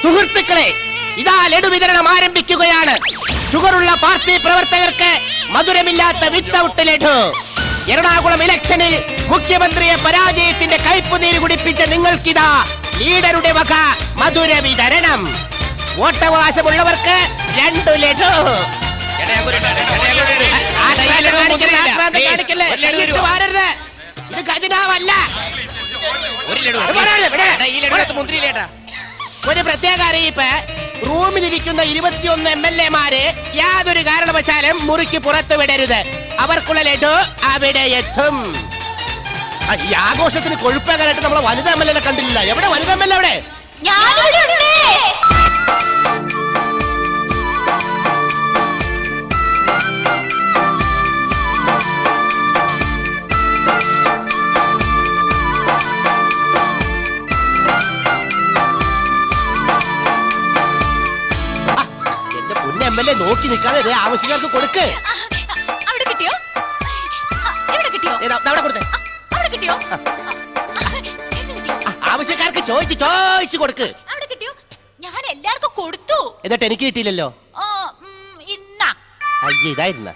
സുഹൃത്തുക്കളെ, ഇതാ ലഡു വിതരണം ആരംഭിക്കുകയാണ്. ഷുഗറുള്ള പാർട്ടി പ്രവർത്തകർക്ക് മധുരമില്ലാത്ത വിത്തൗട്ട് ലഡു. എറണാകുളം ഇലക്ഷനിൽ മുഖ്യമന്ത്രിയെ പരാജയത്തിന്റെ കയ്പുനീര് കുടിപ്പിച്ച നിങ്ങൾക്കിതാ ലീഡറുടെ വക മധുര വിതരണം. വോട്ടവകാശമുള്ളവർക്ക് 2 ലഡു. ഇത് ഖജനാവല്ല. ഒരു പ്രത്യേക അറിയിപ്പ്. റൂമിലിരിക്കുന്ന 21 MLA-മാരെ യാതൊരു കാരണവശാലും മുറിക്ക് പുറത്തു വിടരുത്. അവർക്കുള്ള ലഡു അവിടെ എത്തും. ഈ ആഘോഷത്തിന് കൊഴുപ്പകാരായിട്ട് നമ്മളെ വനിതാ MLA കണ്ടില്ല. എവിടെ വനിതാ MLA? അവിടെ MLA നോക്കി നിൽക്കാതെ ആവശ്യക്കാർക്ക് കൊടുക്ക്. അവിടെ കിട്ടിയോ? ഇവിടെ കിട്ടിയോ? അവിടെ കൊടുത്തേ. അവിടെ കിട്ടിയോ? ആവശ്യക്കാർക്ക് ചോദിച്ചു കൊടുക്ക്. അവിടെ കിട്ടിയോ? ഞാൻ എല്ലാവർക്കും കൊടുത്തു. എന്നിട്ട് എനിക്ക് കിട്ടിയില്ലല്ലോ. ഇന്നാ അയ്യ, ഇതായിരുന്ന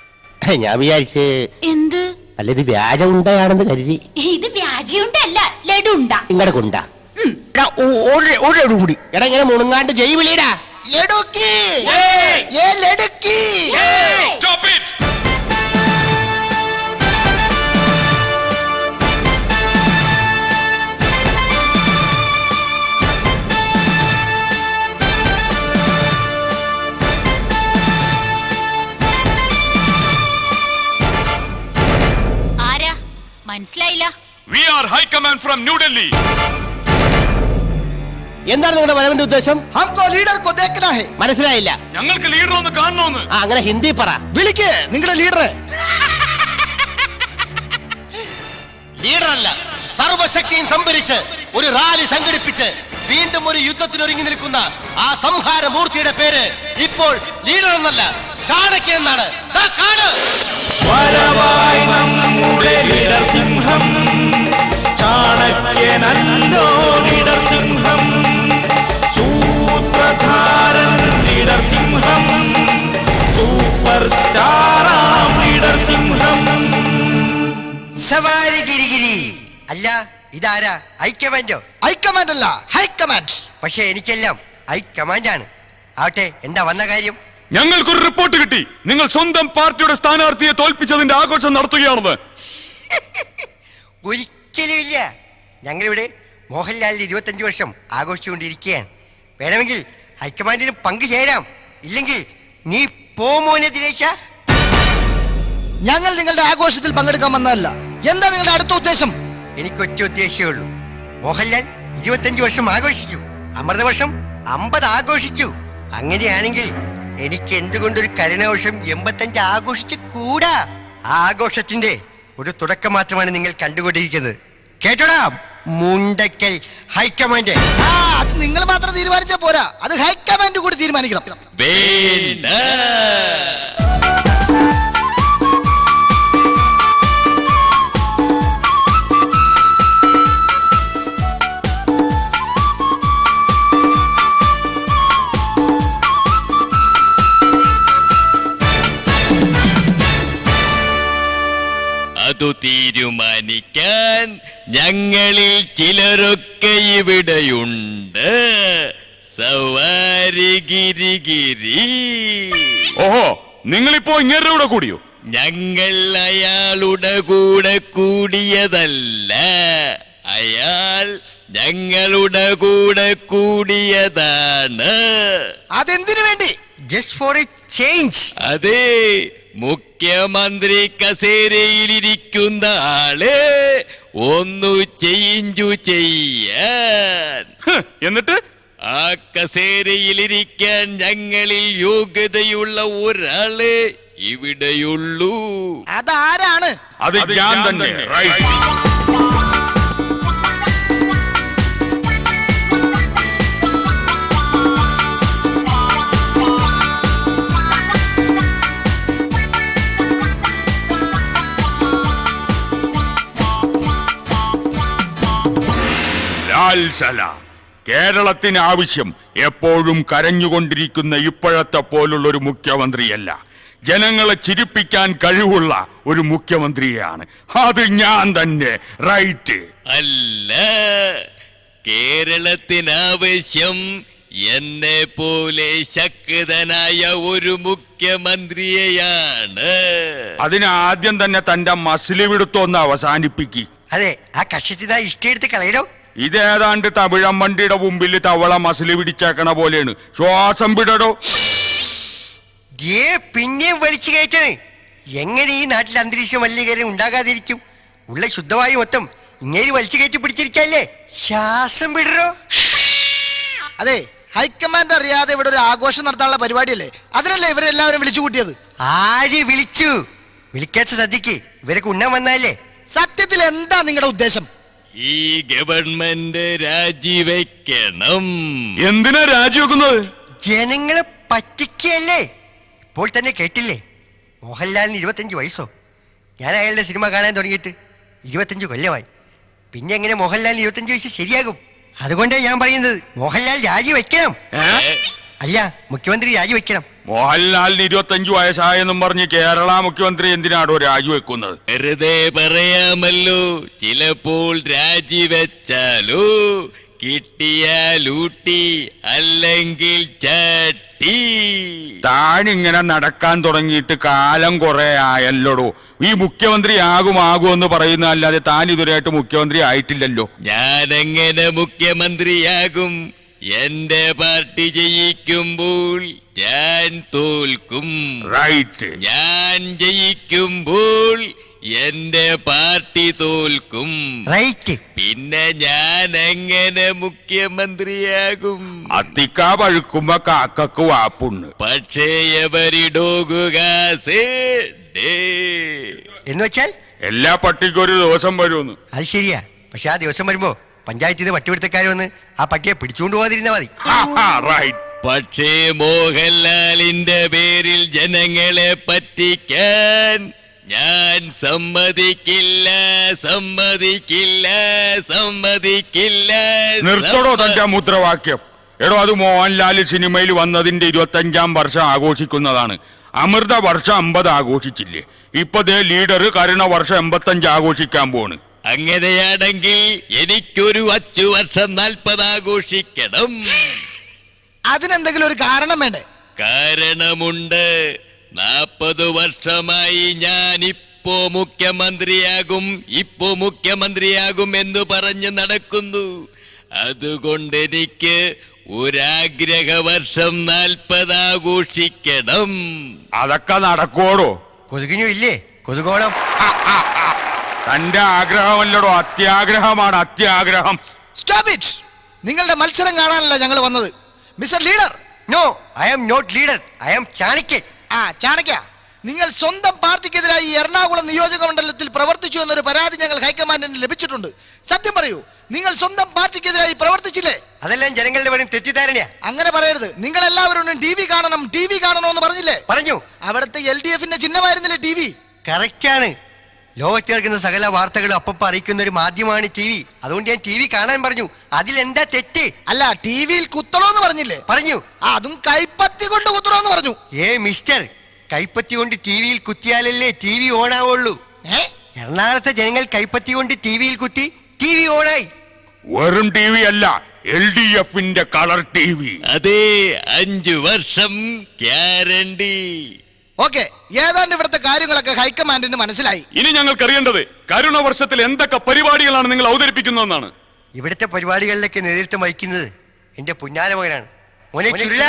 ഞാൻ വിചാരിച്ച്. എന്ത്? അല്ല, ഇത് വ്യാജ ഉണ്ടയാണെന്ന് കരുതി. ഇത് വ്യാജയുണ്ടല്ല, ലഡു ഉണ്ട. ഇങ്ങടെ കൊണ്ട കൂടി. എടാ, ഇങ്ങനെ മുണുങ്ങാണ്ട് ജയ് വിളിയടാ. ലഡുക്കി, ലഡുക്കി. ആരാ? മനസ്സിലായില്ല. We are High Command from New Delhi. എന്താണ് നിങ്ങളുടെ വരവിന്റെ ഉദ്ദേശം? हमको लीडर को देखना है. മനസ്സിലായില്ല. ഞങ്ങൾക്ക് ലീഡർ ഒന്ന് കാണണമെന്ന്. അങ്ങനെ ഹിന്ദി പറ. വിളിക്ക് നിങ്ങളുടെ ലീഡറെ. ലീഡറല്ല, സർവശക്തിയും സംഭരിച്ച് ഒരു റാലി സംഘടിപ്പിച്ച് വീണ്ടും ഒരു യുദ്ധത്തിന് ഒരുങ്ങി നിൽക്കുന്ന ആ സംഹാരമൂർത്തിയുടെ പേര് ഇപ്പോൾ ലീഡർ എന്നല്ല, ചാണക്യൻ എന്നാണ്. വരവായി നമ്മുടെ ലീഡർ സിംഹം, ചാണക്യനല്ലോ ലീഡർ സിംഹം, സൂത്രധാരൻ ലീഡർ സിംഹം, സൂപ്പർ സ്റ്റാറാം ലീഡർ സിംഹം. സവാരി ഗിരിഗിരി. അല്ല, ഇതാരാ? ഹൈക്കമാൻഡോ? ഹൈക്കമാൻഡ് അല്ല, ഹൈക്കമാൻഡ്. പക്ഷെ എനിക്കെല്ലാം ഹൈക്കമാൻഡാണ്. ആവട്ടെ, എന്താ വന്ന കാര്യം? ഞങ്ങൾക്കൊരു റിപ്പോർട്ട് കിട്ടി. നിങ്ങൾ സ്വന്തം പാർട്ടിയുടെ സ്ഥാനാർത്ഥിയെ തോൽപ്പിച്ചതിന്റെ ആഘോഷം നടത്തുകയാണെന്ന്. ഒരിക്കലും ഇല്ല. ഞങ്ങളിവിടെ മോഹൻലാലിന്റെ 25 വർഷം ആഘോഷിച്ചുകൊണ്ടിരിക്കുകയാണ്. വേണമെങ്കിൽ ഹൈക്കമാൻഡിന് പങ്കുചേരാം. ഇല്ലെങ്കിൽ നീ പോമോനെ ദിനേശ. ഞങ്ങൾ നിങ്ങളുടെ ആഘോഷത്തിൽ പങ്കെടുക്കാൻ വന്നതല്ല. എന്താ നിങ്ങളുടെ അടുത്ത ഉദ്ദേശം? എനിക്കൊറ്റ ഉദ്ദേശമേ ഉള്ളൂ. മോഹൻലാൽ 25 വർഷം ആഘോഷിച്ചു, അമൃതവർഷം 50 ആഘോഷിച്ചു. അങ്ങനെയാണെങ്കിൽ എനിക്ക് എന്തുകൊണ്ടൊരു കരുണാവർഷം 85 ആഘോഷിച്ച് കൂടാ? ആ ആഘോഷത്തിന്റെ ഒരു തുടക്കം മാത്രമാണ് നിങ്ങൾ കണ്ടുകൊണ്ടിരിക്കുന്നത്. കേട്ടോടാ മുണ്ടക്കൽ ഹൈക്കമാൻഡ്. അത് നിങ്ങൾ മാത്രം തീരുമാനിച്ചാൽ പോരാ, അത് ഹൈക്കമാൻഡ് കൂടി തീരുമാനിക്കണം. അതു തീരുമാനിക്കാൻ ഞങ്ങളിൽ ചിലരൊക്കെ ഇവിടെയുണ്ട്. സവാരി ഗിരിഗിരി. ഓഹോ, നിങ്ങളിപ്പോ ഇങ്ങേരുടെ കൂടെ കൂടിയോ? ഞങ്ങൾ അയാളുടെ കൂടെ കൂടിയതല്ല, അയാൾ ഞങ്ങളുടെ കൂടെ കൂടിയതാണ്. അതെന്തിനു വേണ്ടി? Just for A change. അതെ, മുഖ്യമന്ത്രി കസേരയിലിരിക്കുന്ന ആള് ഒന്നു ചേഞ്ചു ചെയ്യാൻ. എന്നിട്ട് ആ കസേരയിലിരിക്കാൻ ഞങ്ങളിൽ യോഗ്യതയുള്ള ഒരാള് ഇവിടെയുള്ളൂ. അതാരാണ്? അത് ഞാൻ തന്നെ. ലാൽ സലാം. കേരളത്തിന് ആവശ്യം എപ്പോഴും കരഞ്ഞുകൊണ്ടിരിക്കുന്ന ഇപ്പോഴത്തെ പോലുള്ള ഒരു മുഖ്യമന്ത്രിയല്ല, ജനങ്ങളെ ചിരിപ്പിക്കാൻ കഴിവുള്ള ഒരു മുഖ്യമന്ത്രിയാണ്. അത് ഞാൻ തന്നെ. റൈറ്റ്? അല്ല, കേരളത്തിനാവശ്യം എന്നെ പോലെ ശക്തനായ ഒരു മുഖ്യമന്ത്രിയെയാണ്. അതിന് ആദ്യം തന്നെ തന്റെ മസിലിവിടുത്തൊന്ന് അവസാനിപ്പിക്കി. അതെ, ആ കക്ഷത്തിനാ ഇഷ്ടയെടുത്ത് കളയണോ? ഇതേതാണ്ട് തമിഴമ്മണ്ടിയുടെ മുമ്പിൽ തവള മസിലി പിടിച്ചേക്കണ പോലെയാണ്. ശ്വാസം വിടടോ. പിന്നെയും വലിച്ചു കയറ്റണേ. എങ്ങനെ ഈ നാട്ടിൽ അന്തരീക്ഷ മലിനീകരണം ഉണ്ടാകാതിരിക്കും? ഉള്ള ശുദ്ധവായു മൊത്തം ഇങ്ങനെ വലിച്ചു കയറ്റി പിടിച്ചിരിക്കല്ലേ. ശ്വാസം വിടറോ. അതെ, ഹൈക്കമാൻഡ് അറിയാതെ ഇവിടെ ഒരു ആഘോഷം നടത്താനുള്ള പരിപാടിയല്ലേ, അതിനല്ലേ ഇവരെല്ലാവരും വിളിച്ചു കൂട്ടിയത്? ആര് വിളിച്ചു? വിളിക്കാത്ത സദ്യക്ക് ഇവരൊക്കെ ഉണ്ണാൻ വന്നാലേ. സത്യത്തിൽ എന്താ നിങ്ങളുടെ ഉദ്ദേശം? ഈ ഗവൺമെന്റ് രാജിവെക്കണം. എന്തിനാ രാജിവെക്കുന്നത്? ജനങ്ങളെ പറ്റിക്കല്ലേ. ഇപ്പോൾ തന്നെ കേട്ടില്ലേ, മോഹൻലാലിന് 25 വയസ്സോ? ഞാൻ അയാളുടെ സിനിമ കാണാൻ തുടങ്ങിയിട്ട് 25 കൊല്ലമായി. പിന്നെ എങ്ങനെ മോഹൻലാലിന് 25 വയസ്സ് ശരിയാകും? അതുകൊണ്ടാണ് ഞാൻ പറയുന്നത്, മോഹൻലാൽ രാജിവെക്കണം. അല്ല, മുഖ്യമന്ത്രി രാജിവെക്കണം. മോഹൻലാലിന് 25 വയസ്സായെന്നും പറഞ്ഞ് കേരള മുഖ്യമന്ത്രി എന്തിനാടോ രാജിവെക്കുന്നത്? വെറുതെ പറയാമല്ലോ, ചിലപ്പോൾ രാജിവെച്ചാലോ കിട്ടിയാലൂട്ടി, അല്ലെങ്കിൽ ചട്ടി. താനിങ്ങനെ നടക്കാൻ തുടങ്ങിയിട്ട് കാലം കുറെ ആയല്ലോടോ. ഈ മുഖ്യമന്ത്രി ആകുമെന്ന് പറയുന്ന അല്ലാതെ താൻ ഇതുവരെയായിട്ട് മുഖ്യമന്ത്രി ആയിട്ടില്ലല്ലോ. ഞാനെങ്ങനെ മുഖ്യമന്ത്രിയാകും? എന്റെ പാർട്ടി ജയിക്കുമ്പോൾ ഞാൻ തോൽക്കും. റൈറ്റ്? ഞാൻ ജയിക്കുമ്പോൾ എന്റെ പാർട്ടി തോൽക്കും. റൈറ്റ്? പിന്നെ ഞാൻ എങ്ങനെ മുഖ്യമന്ത്രിയാകും? അത്തിക്ക പഴുക്കുമ്പോ കാക്കക്ക് വാപ്പുണ്ട്. പക്ഷേ എവരിടോകുക എന്ന് വെച്ചാൽ എല്ലാ പട്ടിക്കും ഒരു ദിവസം വരുമെന്ന്. അത് ശരിയാ. പക്ഷെ ആ ദിവസം വരുമ്പോ പഞ്ചായത്തിൽ നിന്ന് പട്ടിപിടുത്തക്കാർ വന്ന് ആ പട്ടിയെ പിടിച്ചുകൊണ്ട് പോകാതിരുന്നാ മതി. റൈറ്റ്. പക്ഷേ മോഹൻലാലിന്റെ പേരിൽ ജനങ്ങളെ പറ്റിക്കാൻ ഞാൻ സമ്മതിക്കില്ല, സമ്മതിക്കില്ല, സമ്മതിക്കില്ല. നിർത്തടോ തന്റെ മുദ്രാവാക്യം. എടോ, അത് മോഹൻലാൽ സിനിമയിൽ വന്നതിന്റെ 25ാം വർഷം ആഘോഷിക്കുന്നതാണ്. അമൃത വർഷം 50 ആഘോഷിച്ചില്ലേ? ഇപ്പൊ ദേ ലീഡർ കരുണ വർഷം 85 ആഘോഷിക്കാൻ പോണ്. അങ്ങനെയാണെങ്കിൽ എനിക്കൊരു 5 വർഷം 40 ആഘോഷിക്കണം. അതിനെന്തെങ്കിലും ഒരു കാരണം വേണ്ടേ? കാരണമുണ്ട്. 40 വർഷമായി ഞാൻ ഇപ്പോ മുഖ്യമന്ത്രിയാകും എന്ന് പറഞ്ഞ് നടക്കുന്നു. അതുകൊണ്ട് എനിക്ക് ഒരാഗ്രഹ വർഷം 40 ആഘോഷിക്കണം. അതൊക്കെ നടക്കോടോ? കൊതുകിനും ഇല്ലേ കൊതുകോളം? തന്റെ ആഗ്രഹമല്ലടോ, അത്യാഗ്രഹമാണ്. അത്യാഗ്രഹം. Stop it. നിങ്ങളുടെ മത്സരം കാണാനല്ല ഞങ്ങൾ വന്നത്, mister leader. No, I am not leader, I am Chanakyan. Chanakya, നിങ്ങൾ സ്വന്തം പാർട്ടിക്കെതിരായി എറണാകുളം നിയോജക മണ്ഡലത്തിൽ പ്രവർത്തിച്ചു എന്നൊരു പരാതി ഞങ്ങൾ ഹൈക്കമാൻഡിന് ലഭിച്ചിട്ടുണ്ട്. സത്യം പറയൂ, നിങ്ങൾ സ്വന്തം പാർട്ടിക്കെതിരായി പ്രവർത്തിച്ചില്ലേ? അതെല്ലാം ജനങ്ങളുടെ വെറും തെറ്റിദ്ധാരണയാ. അങ്ങനെ പറയരുത്. നിങ്ങൾ എല്ലാവരും ടി വി കാണണം എന്ന് പറഞ്ഞില്ലേ? പറഞ്ഞു. അവിടുത്തെ LDF-ന്റെ ചിഹ്നമായിരുന്നില്ലേ ടി വി? കറക്റ്റാണ്. ലോകത്ത് കേൾക്കുന്ന സകല വാർത്തകളും അപ്പപ്പ അറിയിക്കുന്ന ഒരു മാധ്യമമാണ് TV. അതുകൊണ്ട് ഞാൻ TV കാണാൻ പറഞ്ഞു. അതിലെന്താ തെറ്റ്? അല്ല, ടിവിയിൽ കുത്തണോന്ന് പറഞ്ഞില്ലേ? പറഞ്ഞു. അതും കൈപ്പത്തി കൊണ്ട് കുത്തണോന്ന് പറഞ്ഞു. മിസ്റ്റർ, കൈപ്പത്തി കൊണ്ട് ടിവിയിൽ കുത്തിയാലല്ലേ TV ഓണാവുള്ളൂ. എറണാകുളത്തെ ജനങ്ങൾ കൈപ്പത്തി കൊണ്ട് ടിവിയിൽ കുത്തി TV ഓണായി. വെറും TV അല്ല, LDF-ന്റെ കളർ TV. അതെ, 5 വർഷം ഗ്യാരണ്ടി. ഓക്കെ, ഏതാണ്ട് ഇവിടുത്തെ കാര്യങ്ങളൊക്കെ ഹൈക്കമാൻഡിന് മനസ്സിലായി. ഇനി ഞങ്ങൾക്ക് അറിയേണ്ടത് കരുണ വർഷത്തിൽ എന്തൊക്കെ പരിപാടികളാണ് നിങ്ങൾ അവതരിപ്പിക്കുന്നതെന്നാണ്. ഇവിടുത്തെ പരിപാടികളിലേക്ക് നേതൃത്വം വഹിക്കുന്നത് എന്റെ പുന്നാര മകനാണ്. മോനെ ചുരുള.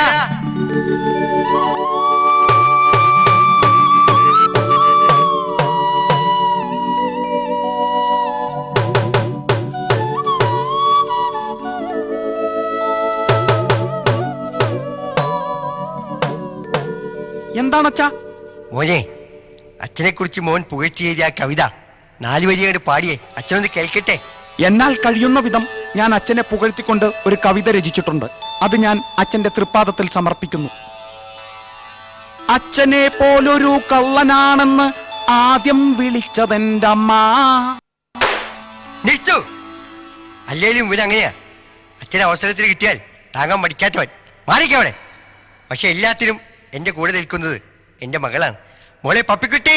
എന്താണച്ചാ? മോനെ, അച്ഛനെ കുറിച്ച് മോൻ പുകഴ്ത്തി എഴുതിയ ആ കവിത 4 വരിയോട് പാടിയേ, അച്ഛനൊന്ന് കേൾക്കട്ടെ. എന്നാൽ കഴിയുന്ന വിധം ഞാൻ അച്ഛനെ പുകഴ്ത്തിക്കൊണ്ട് ഒരു കവിത രചിച്ചിട്ടുണ്ട്. അത് ഞാൻ അച്ഛന്റെ തൃപ്പാദത്തിൽ സമർപ്പിക്കുന്നു. അച്ഛനെ പോലൊരു കള്ളനാണെന്ന് ആദ്യം വിളിച്ചതെന്റെ അമ്മ. നിർത്തു. അല്ലേലും ഇവനങ്ങനെയാ. അച്ഛൻ അവസരത്തിൽ കിട്ടിയാൽ താങ്ങാൻ പഠിക്കാത്തവൻ മാറിക്കവിടെ. പക്ഷെ എല്ലാത്തിനും എൻ്റെ കൂടെ നിൽക്കുന്നത് എൻ്റെ മകളാണ്. മോളെ പപ്പിക്കുട്ടി.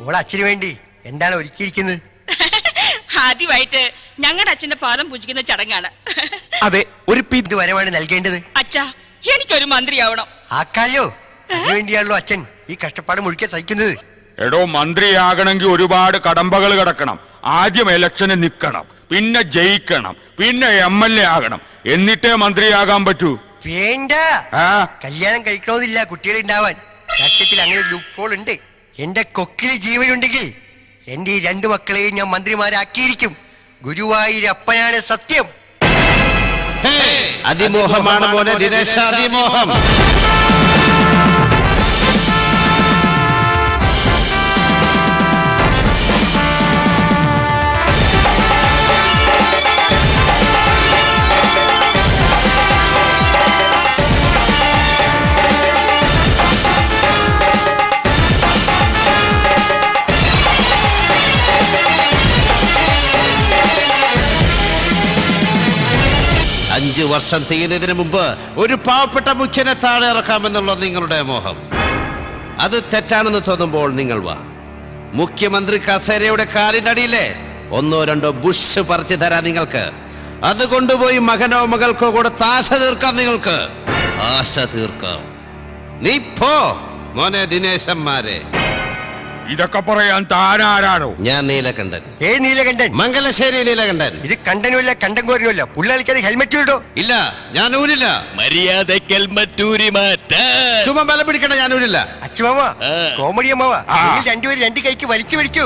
മോളെ അച്ഛന് വേണ്ടി എന്താണ് ഒരുക്കിയിരിക്കുന്നത്? ആദ്യമായിട്ട് ഞങ്ങളുടെ അച്ഛന്റെ പാദം പൂജിക്കുന്ന ചടങ്ങാണ്. അതെ, ഒരു ഇത് വരവാണ് നൽകേണ്ടത്. അച്ഛാ, എനിക്കൊരു മന്ത്രിയാവണം. ആക്കാലോ, അതിനുവേണ്ടിയാണല്ലോ അച്ഛൻ ഈ കഷ്ടപ്പാട് മുഴുക്കെ സഹിക്കുന്നത്. എടോ, മന്ത്രിയാകണമെങ്കിൽ ഒരുപാട് കടമ്പകൾ കിടക്കണം. ആദ്യം ഇലക്ഷന് നിൽക്കണം, പിന്നെ ജയിക്കണം, പിന്നെ MLA ആകണം, എന്നിട്ടേ മന്ത്രിയാകാൻ പറ്റൂ. വേണ്ട, കല്യാണം കഴിക്കണമെന്നില്ല കുട്ടികൾ ഉണ്ടാവാൻ. രാഷ്ട്രീയത്തിൽ അങ്ങനെ ഒരു ലൂപ്പ് ഹോൾ ഉണ്ട്. എന്റെ കൊക്കിൽ ജീവനുണ്ടെങ്കിൽ എന്റെ ഈ 2 മക്കളെയും ഞാൻ മന്ത്രിമാരാക്കിയിരിക്കും. ഗുരുവായൂരപ്പനാണ് സത്യം. അതിമോഹമാണ് മോനെ ദിനേശ, അതിമോഹം. അഞ്ച് വർഷം തികയുന്നതിന് മുമ്പ് ഒരു പാവപ്പെട്ട മുഖ്യനെ താഴെ ഇറക്കാമെന്നുള്ള നിങ്ങളുടെ മോഹം, അത് തെറ്റാണെന്ന് തോന്നുമ്പോൾ നിങ്ങൾ വാ. മുഖ്യമന്ത്രി കസേരയുടെ കാലിനടിയിലെ 1-2 ബുഷ് പറിച്ചു തരാം നിങ്ങൾക്ക്. അത് കൊണ്ടുപോയി മകനോ മകൾക്കോ കൂടെ ആശ തീർക്കാം. നിങ്ങൾക്ക് ആശ തീർക്കാം. നീ പോ മോനെ ദിനേശന്മാരെ. ഇതൊക്കെ പറയാൻ താനാരാണോ? ഞാൻ നീലകണ്ഠൻ. നീലകണ്ഠൻ? മംഗലശ്ശേരി നീലകണ്ഠൻ. ഇത് കണ്ടനുമില്ല കണ്ടങ്കോരനുമില്ല. പുള്ളാളിക്കാതെ ഹെൽമെറ്റ് ഇടോ? ഇല്ല, ഞാൻ ഊരില്ല. മര്യാദയ്ക്ക് ഹെൽമറ്റ് ഊരി മാറ്റാൻ. ചുമ ബലം പിടിക്കണ, ഞാൻ ഊരില്ല. അച്ഛമാവ, കോമഡി അമ്മാവ, നിങ്ങൾ രണ്ടുപേരും 2 കൈക്ക് വലിച്ചു പിടിക്കൂ.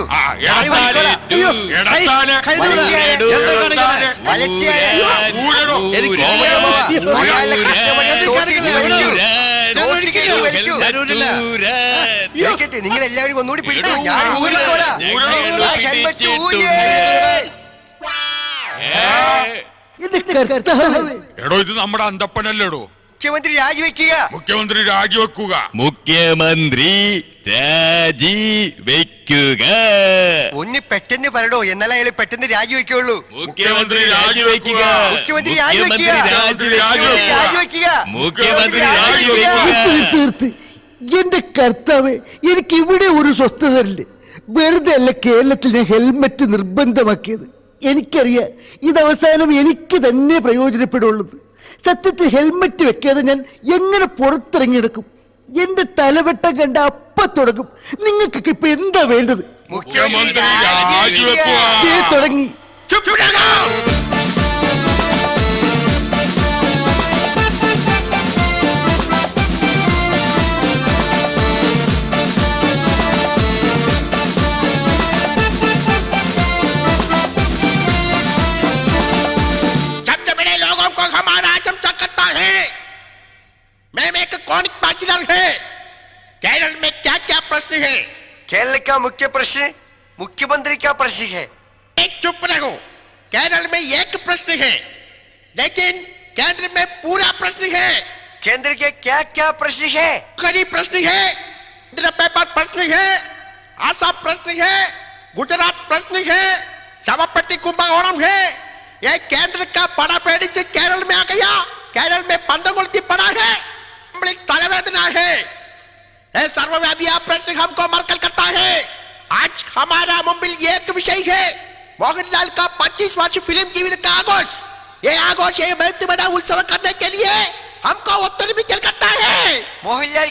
നിങ്ങൾ എല്ലാവരും ഒന്നുകൂടി പിടിക്കൂ. ഞാൻ ഊരിക്കോളാം. ഹെൽമെറ്റ് ഊരിയേ. എടോ, ഇത് നമ്മുടെ അന്തപ്പനല്ലേടോ. മുഖ്യമന്ത്രി രാജിവെക്കുക. മുഖ്യമന്ത്രി രാജിവെക്കുക. മുഖ്യമന്ത്രി രാജിവെക്കുക. ഒന്ന് പെട്ടെന്ന് പറയടോ, എന്നാലേ അയാൾ പെട്ടെന്ന് രാജിവെക്കുള്ളൂ. മുഖ്യമന്ത്രി രാജിവെക്കുക. മുഖ്യമന്ത്രി രാജിവെക്കുക. രാജിവെക്കുക. മുഖ്യമന്ത്രി രാജിവെക്കുക. തീർത്ത് എന്റെ കർത്താവേ, എനിക്ക് ഇവിടെ ഒരു സ്വസ്ഥത ഇല്ല. വെറുതെ അല്ല കേരളത്തിൽ ഞാൻ ഹെൽമെറ്റ് നിർബന്ധമാക്കിയത്. എനിക്കറിയാം ഇത് അവസാനം എനിക്ക് തന്നെ പ്രയോജനപ്പെടുള്ളൂ. സത്യത്തിൽ ഹെൽമെറ്റ് വെക്കാതെ ഞാൻ എങ്ങനെ പുറത്തിറങ്ങിയെടുക്കും? എന്റെ തലവെട്ടം കണ്ട അപ്പ തുടങ്ങും. നിങ്ങൾക്കൊക്കെ ഇപ്പൊ എന്താ വേണ്ടത്? മുഖ്യമന്ത്രി രാജിവെക്കുക. തുടങ്ങി. केरल में क्या क्या प्रश्न है? केरल का मुख्य प्रश्न मुख्यमंत्री का प्रश्न है. एक चुप रहो. केरल में एक प्रश्न है, लेकिन केंद्र में पूरा प्रश्न है. केंद्र के क्या क्या प्रश्न है? करी प्रश्न है, इंद्र पेपर प्रश्न है, आसाम प्रश्न है, गुजरात प्रश्न है, समापति कुंभकोणम है. ये केंद्र का बड़ा पेड़ी से केरल में आ गया. केरल में पंदगुलती पड़ा है, तलवेदना है. सर्वव्यापी प्रश्न हमको मरकल करता है. आज हमारा मुंबई एक विषय है, मोहनलाल का 25 वर्ष फिल्म जीवित का आगोश. ये आगोश ये बहुत बड़ा उत्सव करने के लिए हमको उत्तर भी चल करता है. मोहनलाल